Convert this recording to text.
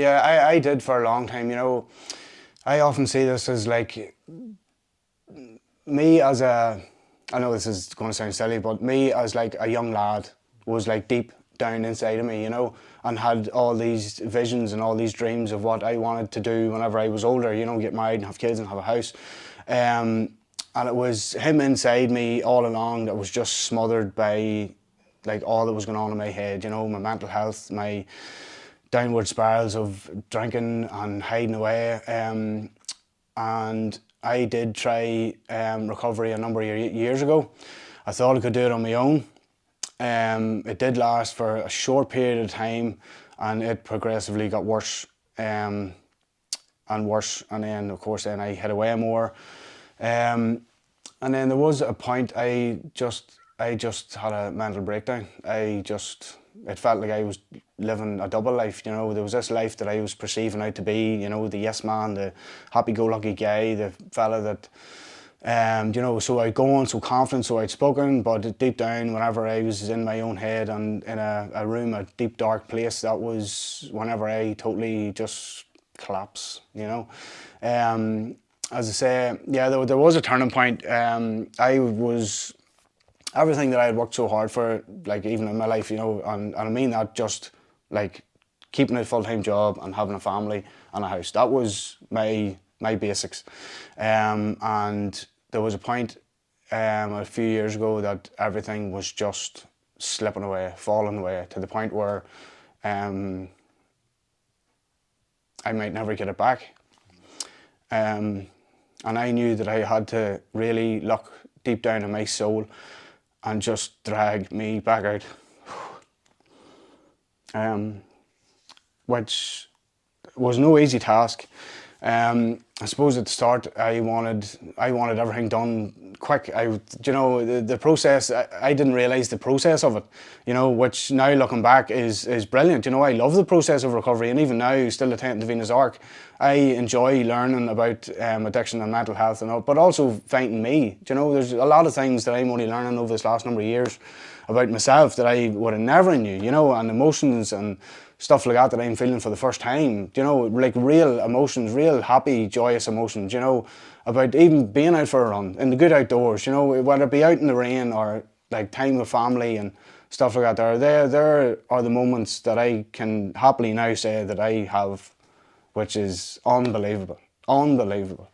Yeah, I did for a long time, you know. I often see this as like me as a, I know this is going to sound silly, but me as like a young lad was like deep down inside of me, you know, and had all these visions and all these dreams of what I wanted to do whenever I was older, you know, get married and have kids and have a house. And it was him inside me all along that was just smothered by like all that was going on in my head, you know, my mental health, my downward spirals of drinking and hiding away. And I did try recovery a number of years ago. I thought I could do it on my own. It did last for a short period of time, and it progressively got worse and worse. And then, of course, then I hid away more. And then there was a point I just had a mental breakdown. It felt like I was living a double life, you know. There was this life that I was perceiving out to be, you know, the yes man, the happy-go-lucky guy, the fella that, you know, so outgoing, so confident, so outspoken, but deep down, whenever I was in my own head and in a room, a deep, dark place, that was whenever I totally just collapse, you know. As I say, yeah, there was a turning point. I was everything that I had worked so hard for, like even in my life, you know, and I mean that just like keeping a full-time job and having a family and a house. That was my basics. And there was a point a few years ago that everything was just slipping away, falling away to the point where I might never get it back. And I knew that I had to really look deep down in my soul and just drag me back out. Which was no easy task. I suppose at the start I wanted everything done quick. You know, the process. I didn't realise the process of it. You know, which now looking back is brilliant. You know, I love the process of recovery, and even now, still attending the Venus Arc, I enjoy learning about addiction and mental health, and all, but also finding me. You know, there's a lot of things that I'm only learning over this last number of years about myself that I would have never knew. You know, and emotions and stuff like that I'm feeling for the first time, you know, like real emotions, real happy, joyous emotions, you know, about even being out for a run in the good outdoors, you know, whether it be out in the rain or like time with family and stuff like that. There are the moments that I can happily now say that I have, which is unbelievable, unbelievable.